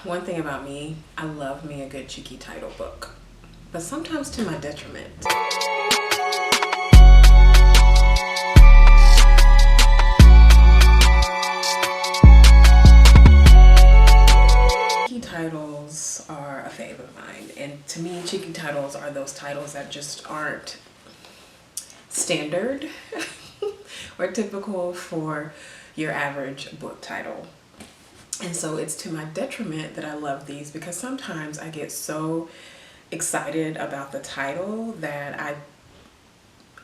one thing about me, I love me a good cheeky title book, but sometimes to my detriment. Cheeky titles are a fave of mine, and to me, cheeky titles are those titles that just aren't standard or typical for your average book title. And so it's to my detriment that I love these, because sometimes I get so excited about the title that I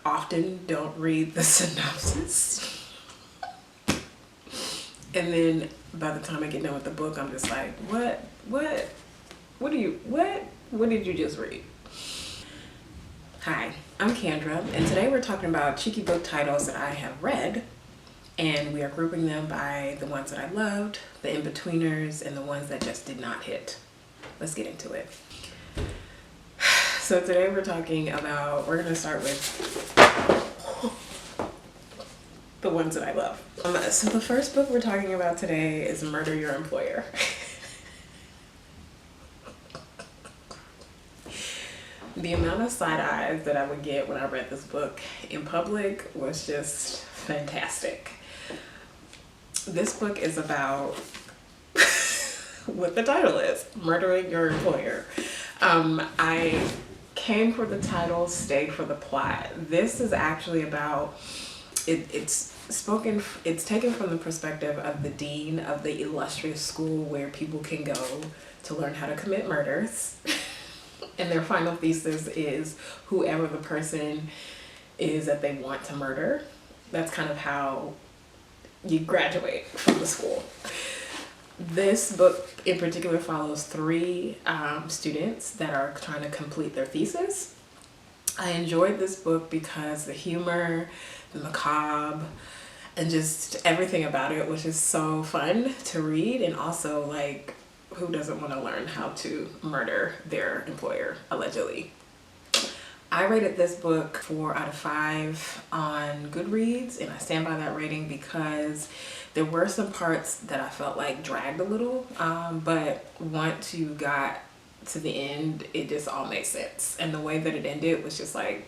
often don't read the synopsis. And then by the time I get done with the book, I'm just like, what did you just read? Hi, I'm Kendra, and today we're talking about cheeky book titles that I have read, and we are grouping them by the ones that I loved, the in-betweeners, and the ones that just did not hit. Let's get into it. So today we're gonna start with the ones that I love. So the first book we're talking about today is Murder Your Employer. The amount of side eyes that I would get when I read this book in public was just fantastic. This book is about what the title is, Murdering Your Employer. I came for the title, stayed for the plot. This is actually about, it's taken from the perspective of the dean of the illustrious school where people can go to learn how to commit murders. And their final thesis is whoever the person is that they want to murder. That's kind of how you graduate from the school. This book in particular follows three students that are trying to complete their thesis. I enjoyed this book because the humor, the macabre, and just everything about it was just so fun to read, and also like, who doesn't want to learn how to murder their employer, allegedly? I rated this book 4 out of 5 on Goodreads, and I stand by that rating because there were some parts that I felt like dragged a little, but once you got to the end, it just all made sense. And the way that it ended was just like,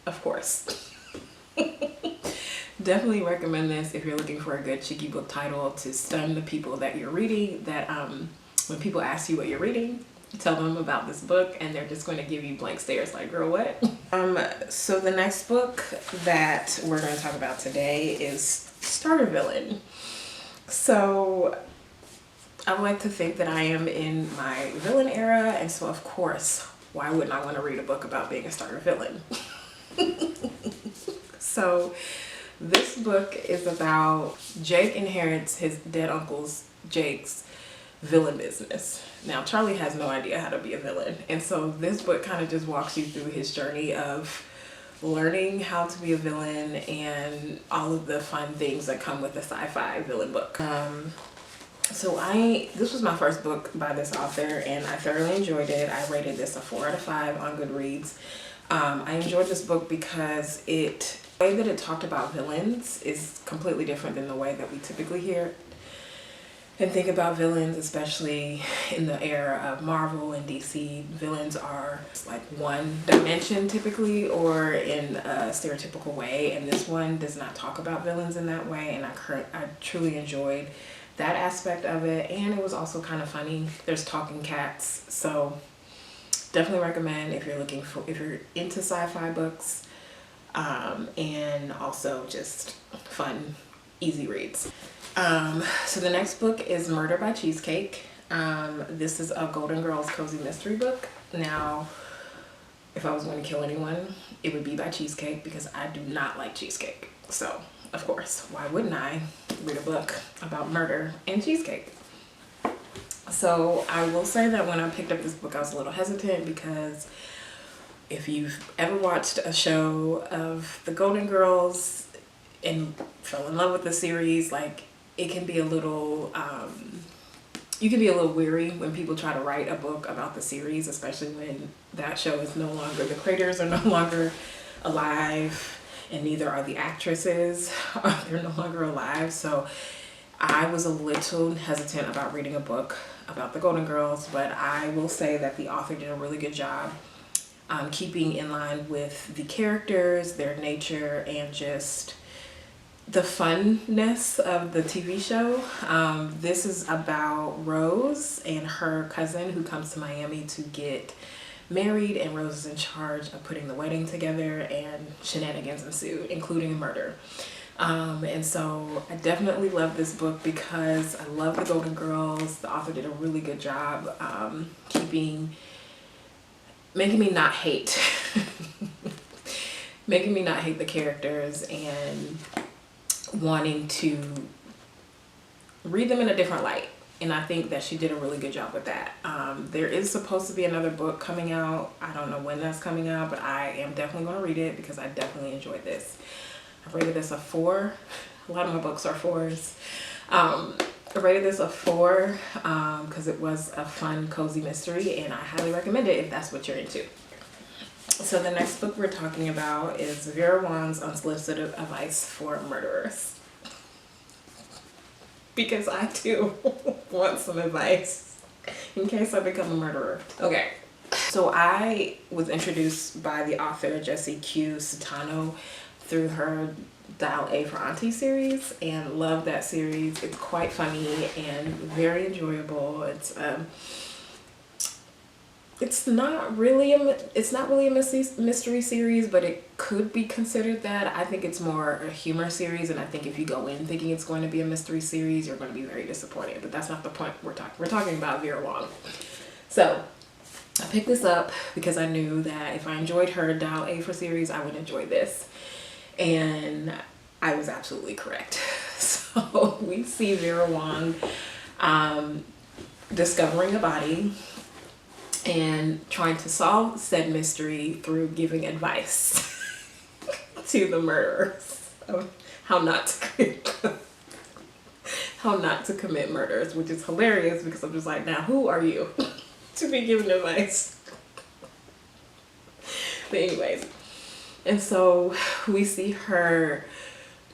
of course. Definitely recommend this if you're looking for a good cheeky book title to stun the people that you're reading, that when people ask you what you're reading, tell them about this book and they're just going to give you blank stares like, girl, what? So the next book that we're going to talk about today is Starter Villain. So I would like to think that I am in my villain era, and so of course, why wouldn't I want to read a book about being a starter villain? So this book is about Jake inherits his dead uncle's, Jake's, villain business. Now Charlie has no idea how to be a villain, and so this book kind of just walks you through his journey of learning how to be a villain and all of the fun things that come with a sci-fi villain book. This was my first book by this author, and I thoroughly enjoyed it. I rated this a 4 out of 5 on Goodreads. I enjoyed this book because the way that it talked about villains is completely different than the way that we typically hear and think about villains, especially in the era of Marvel and DC. Villains are like one dimension typically, or in a stereotypical way, and this one does not talk about villains in that way, and I truly enjoyed that aspect of it. And it was also kind of funny. There's talking cats, so definitely recommend if you're into sci-fi books, and also just fun, easy reads. So the next book is Murder by Cheesecake. This is a Golden Girls cozy mystery book. Now, if I was going to kill anyone, it would be by Cheesecake, because I do not like cheesecake. So, of course, why wouldn't I read a book about murder and cheesecake? So I will say that when I picked up this book, I was a little hesitant, because if you've ever watched a show of the Golden Girls and fell in love with the series, like, it can be a little, you can be a little weary when people try to write a book about the series, especially when that show is no longer, the creators are no longer alive, and neither are the actresses. They're no longer alive. So I was a little hesitant about reading a book about the Golden Girls, but I will say that the author did a really good job keeping in line with the characters, their nature, and just the funness of the TV show. This is about Rose and her cousin who comes to Miami to get married, and Rose is in charge of putting the wedding together, and shenanigans ensue, including murder. And so I definitely love this book because I love the Golden Girls. The author did a really good job making me not hate making me not hate the characters and wanting to read them in a different light. And I think that she did a really good job with that. There is supposed to be another book coming out. I don't know when that's coming out, but I am definitely going to read it because I definitely enjoyed this. I rated this a 4. A lot of my books are 4s. I rated this a 4 because it was a fun, cozy mystery, and I highly recommend it if that's what you're into. So the next book we're talking about is Vera Wang's Unsolicited Advice for Murderers. Because I too want some advice in case I become a murderer. Okay, so I was introduced by the author Jessie Q. Sutano through her Dial A for Auntie series, and love that series. It's quite funny and very enjoyable. It's not really a mystery series, but it could be considered that. I think it's more a humor series, and I think if you go in thinking it's going to be a mystery series, you're going to be very disappointed. But that's not the point we're talking. We're talking about Vera Wang. So I picked this up because I knew that if I enjoyed her Dial A for series, I would enjoy this. And I was absolutely correct. So we see Vera Wang discovering a body and trying to solve said mystery through giving advice to the murderers of how not to commit murders, which is hilarious because I'm just like, now who are you to be giving advice? But anyways, and so we see her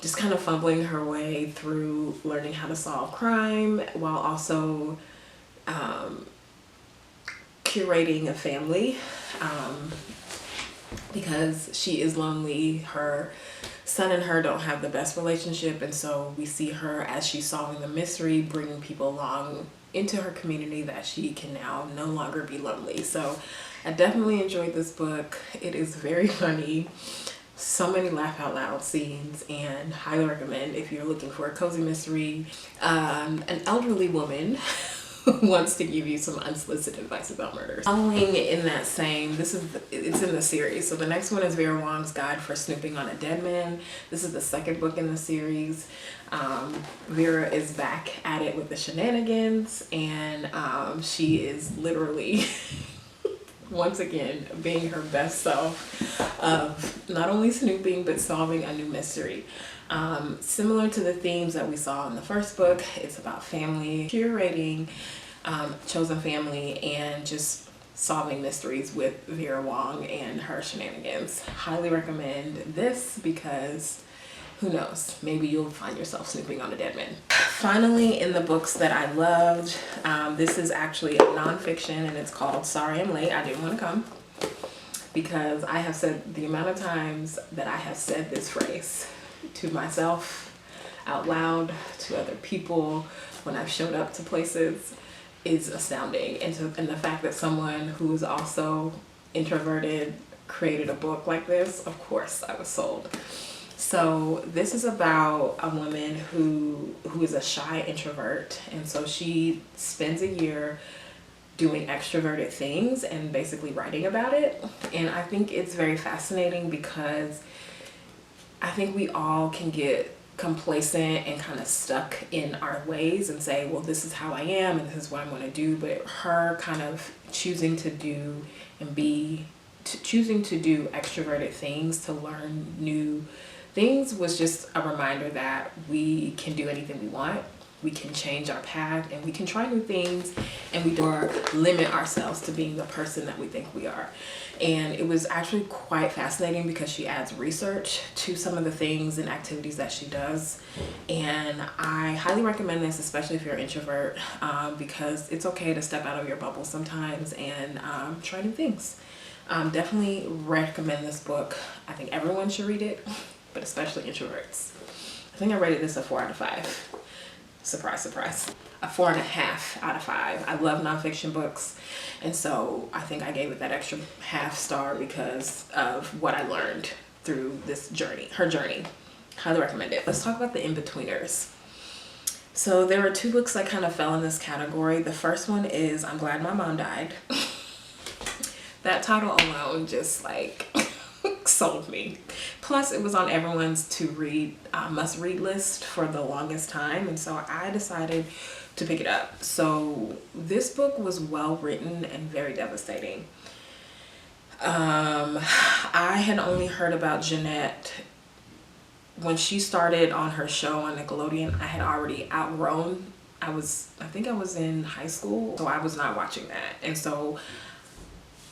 just kind of fumbling her way through learning how to solve crime while also curating a family because she is lonely. Her son and her don't have the best relationship, and so we see her as she's solving the mystery bringing people along into her community that she can now no longer be lonely. So I definitely enjoyed this book. It is very funny, so many laugh out loud scenes, and highly recommend if you're looking for a cozy mystery. An elderly woman wants to give you some unsolicited advice about murders. Following in that same, it's in the series. So the next one is Vera Wang's Guide for Snooping on a Dead Man. This is the second book in the series. Vera is back at it with the shenanigans, and she is literally once again being her best self of not only snooping but solving a new mystery. Similar to the themes that we saw in the first book, it's about family, curating chosen family, and just solving mysteries with Vera Wang and her shenanigans. Highly recommend this because who knows, maybe you'll find yourself snooping on a dead man. Finally, in the books that I loved, this is actually a nonfiction, and it's called Sorry I'm Late, I Didn't Want to Come, because I have said the amount of times that I have said this phrase to myself out loud, to other people, when I've showed up to places, is astounding. And the fact that someone who is also introverted created a book like this, of course I was sold. So this is about a woman who is a shy introvert, and so she spends a year doing extroverted things and basically writing about it. And I think it's very fascinating because I think we all can get complacent and kind of stuck in our ways and say, well, this is how I am and this is what I'm going to do. But her kind of choosing to do extroverted things to learn new things was just a reminder that we can do anything we want. we can change our path and we can try new things, and we don't limit ourselves to being the person that we think we are. And it was actually quite fascinating because she adds research to some of the things and activities that she does. And I highly recommend this, especially if you're an introvert, because it's okay to step out of your bubble sometimes and try new things. Definitely recommend this book. I think everyone should read it, but especially introverts. I think I rated this a 4 out of 5. Surprise, surprise. A 4.5 out of 5. I love nonfiction books, and so I think I gave it that extra half star because of what I learned through this journey, her journey. Highly recommend it. Let's talk about the in-betweeners. So there were 2 books that kind of fell in this category. The first one is I'm Glad My Mom Died. That title alone just like sold me. Plus it was on everyone's to read must read list for the longest time, and so I decided to pick it up. So this book was well written and very devastating. I had only heard about Jeanette when she started on her show on Nickelodeon. I had already outgrown. I think I was in high school, so I was not watching that, and so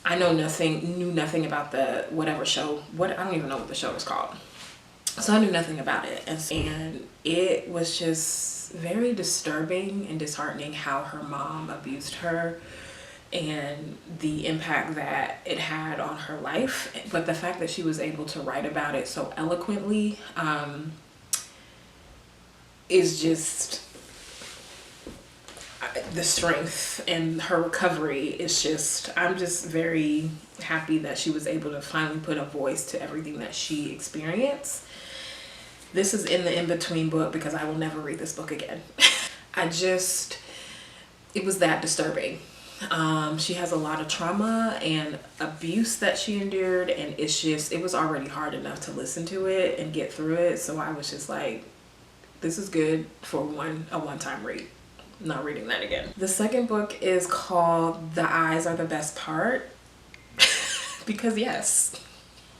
I knew nothing about the whatever show. I don't even know what the show was called. So I knew nothing about it, and it was just very disturbing and disheartening how her mom abused her and the impact that it had on her life. But the fact that she was able to write about it so eloquently is just the strength, and her recovery is just, I'm just very happy that she was able to finally put a voice to everything that she experienced. This is in the in-between book because I will never read this book again. It was that disturbing. She has a lot of trauma and abuse that she endured, and it was already hard enough to listen to it and get through it. So I was just like, this is good for a one-time read. Not reading that again. The second book is called The Eyes Are the Best Part. Because yes,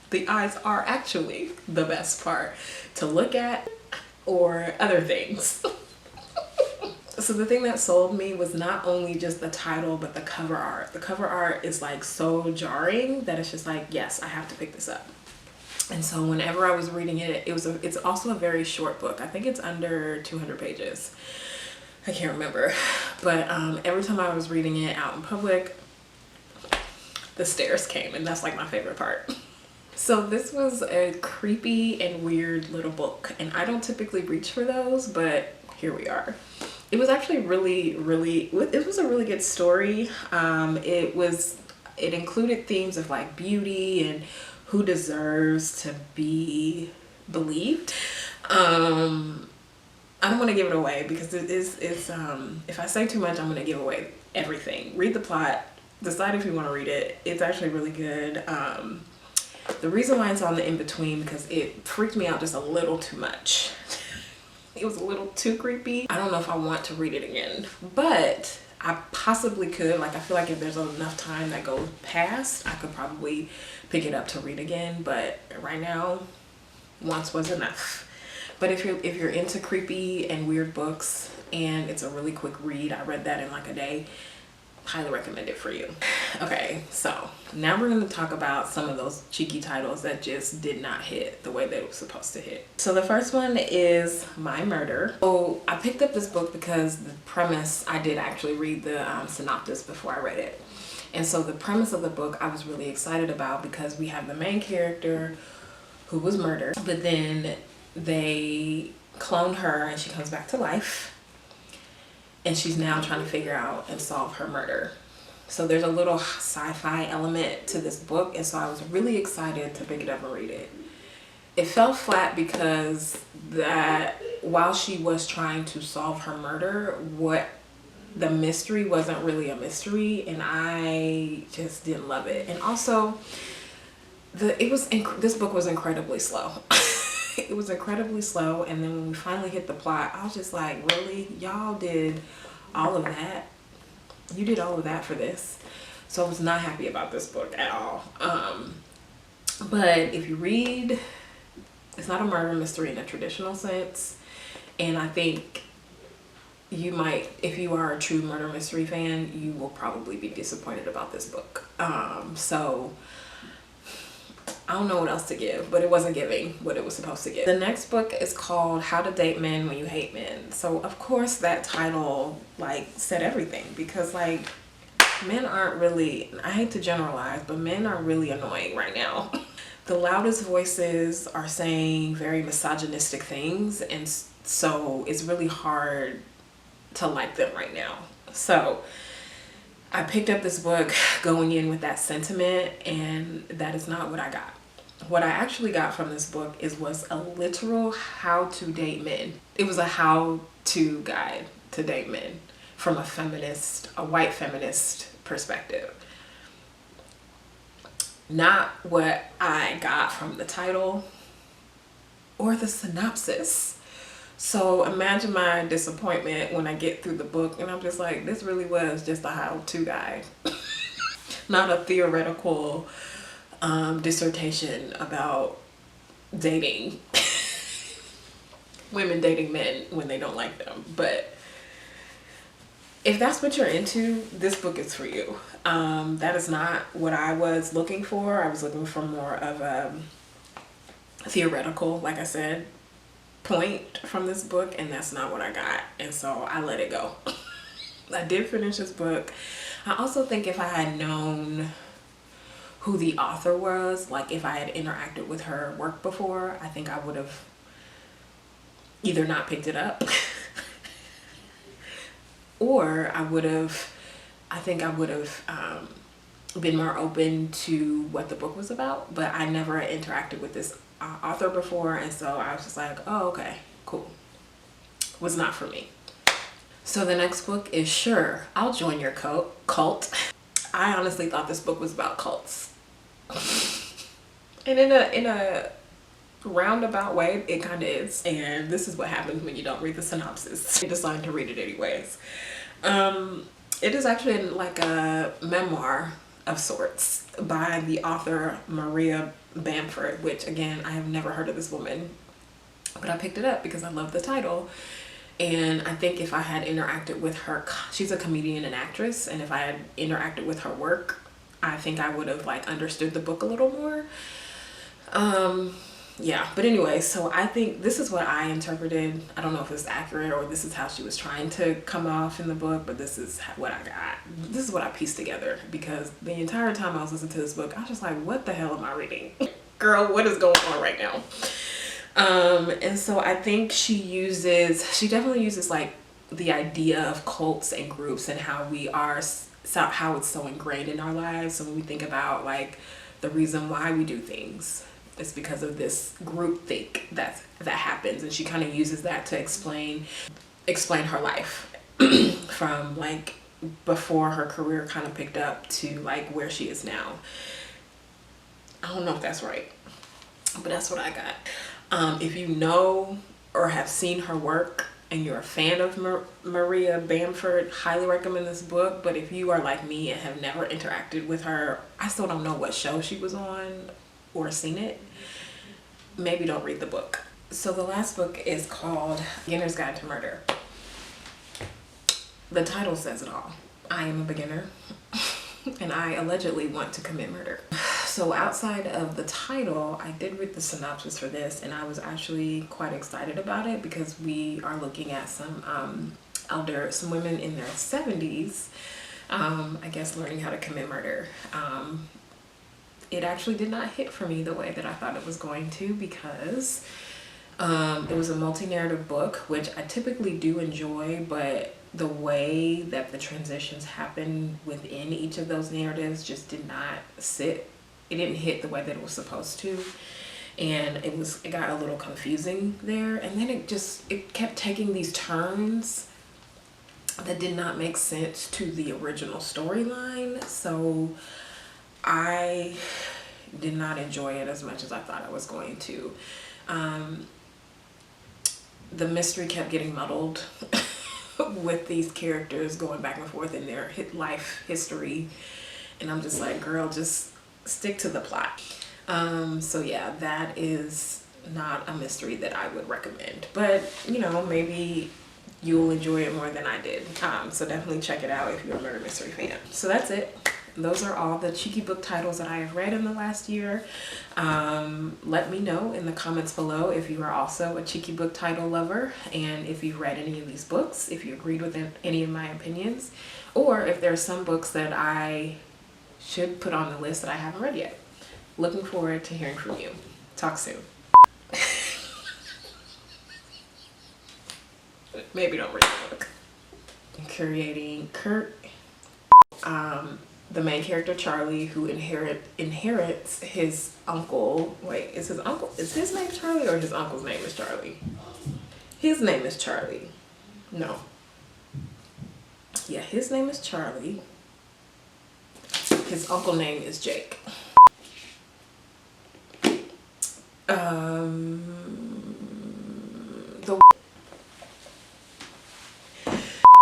the eyes are actually the best part to look at, or other things. So the thing that sold me was not only just the title, but the cover art. The cover art is like so jarring that it's just like, yes, I have to pick this up. And so whenever I was reading it, it's also a very short book. I think it's under 200 pages. I can't remember, but every time I was reading it out in public, the stares came, and that's like my favorite part. So this was a creepy and weird little book, and I don't typically reach for those, but here we are. It was actually it was a really good story. It included themes of like beauty and who deserves to be believed. I don't want to give it away because it's if I say too much, I'm going to give away everything. Read the plot, decide if you want to read it. It's actually really good. The reason why it's on the in-between, because it freaked me out just a little too much. It was a little too creepy. I don't know if I want to read it again, but I possibly could. Like, I feel like if there's enough time that goes past, I could probably pick it up to read again. But right now, once was enough. But if you're into creepy and weird books and it's a really quick read, I read that in like a day, highly recommend it for you. Okay, so now we're going to talk about some of those cheeky titles that just did not hit the way they were supposed to hit. So the first one is My Murder. So I picked up this book because the premise, I did actually read the synopsis before I read it. And so the premise of the book I was really excited about because we have the main character who was murdered, but then they cloned her and she comes back to life, and she's now trying to figure out and solve her murder. So there's a little sci-fi element to this book, and so I was really excited to pick it up and read it. It fell flat because that while she was trying to solve her murder, the mystery wasn't really a mystery, and I just didn't love it. And also this book was incredibly slow. It was incredibly slow, and then when we finally hit the plot, I was just like, really? Y'all did all of that? You did all of that for this? So I was not happy about this book at all. But if you read, it's not a murder mystery in a traditional sense, and I think you might, if you are a true murder mystery fan, you will probably be disappointed about this book. So I don't know what else to give, but it wasn't giving what it was supposed to give. The next book is called How to Date Men When You Hate Men. So of course that title like said everything, because like men aren't really, I hate to generalize, but men are really annoying right now. The loudest voices are saying very misogynistic things, and so it's really hard to like them right now. So I picked up this book going in with that sentiment, and that is not what I got. What I actually got from this book was a literal how to date men. It was a how-to guide to date men from a white feminist perspective. Not what I got from the title or the synopsis. So imagine my disappointment when I get through the book and I'm just like, this really was just a how-to guide. Not a theoretical dissertation about dating. Women dating men when they don't like them. But if that's what you're into, this book is for you. That is not what I was looking for. I was looking for more of a theoretical, like I said, point from this book, and that's not what I got. And so I let it go. I did finish this book. I also think if I had known who the author was, like if I had interacted with her work before, I think I would have either not picked it up or I think I would have been more open to what the book was about. But I never interacted with this author before, and so I was just like, oh, okay, cool. Was not for me. So the next book is Sure, I'll Join Your Cult. I honestly thought this book was about cults. And in a roundabout way, it kind of is. And this is what happens when you don't read the synopsis. You decide to read it anyways. It is actually like a memoir of sorts by the author Maria Bamford, which again, I have never heard of this woman, but I picked it up because I love the title. And I think if I had interacted with her, she's a comedian and actress, and if I had interacted with her work, I think I would have like understood the book a little more. Yeah, but anyway, so I think this is what I interpreted. I don't know if it's accurate or this is how she was trying to come off in the book, but this is what I got. This is what I pieced together, because the entire time I was listening to this book, I was just like, what the hell am I reading? Girl, what is going on right now? And so I think she definitely uses like the idea of cults and groups and how how it's so ingrained in our lives. So when we think about like the reason why we do things, it's because of this group think that happens, and she kind of uses that to explain her life from like before her career kind of picked up to like where she is now. I don't know if that's right, but that's what I got. If you know or have seen her work and you're a fan of Maria Bamford, highly recommend this book. But if you are like me and have never interacted with her, I still don't know what show she was on or seen it, maybe don't read the book. So the last book is called Beginner's Guide to Murder. The title says it all. I am a beginner and I allegedly want to commit murder. So outside of the title, I did read the synopsis for this, and I was actually quite excited about it because we are looking at some women in their 70s, I guess, learning how to commit murder. It actually did not hit for me the way that I thought it was going to, because it was a multi-narrative book, which I typically do enjoy, but the way that the transitions happen within each of those narratives just did not sit. It didn't hit the way that it was supposed to, and it got a little confusing there, and then it kept taking these turns that did not make sense to the original storyline. So I did not enjoy it as much as I thought I was going to. The mystery kept getting muddled with these characters going back and forth in their life history, and I'm just like, girl, just stick to the plot. So yeah, that is not a mystery that I would recommend, but you know, maybe you'll enjoy it more than I did. So definitely check it out if you're a murder mystery fan. So that's it. Those are all the cheeky book titles that I have read in the last year. Let me know in the comments below if you are also a cheeky book title lover, and if you've read any of these books, if you agreed with any of my opinions, or if there are some books that I should put on the list that I haven't read yet. Looking forward to hearing from you. Talk soon. Maybe don't read the book. Creating Kurt, the main character Charlie, who inherits his uncle. Wait, is his name Charlie, or his uncle's name is Charlie? His name is Charlie. No. Yeah, his name is Charlie. His uncle name is Jake.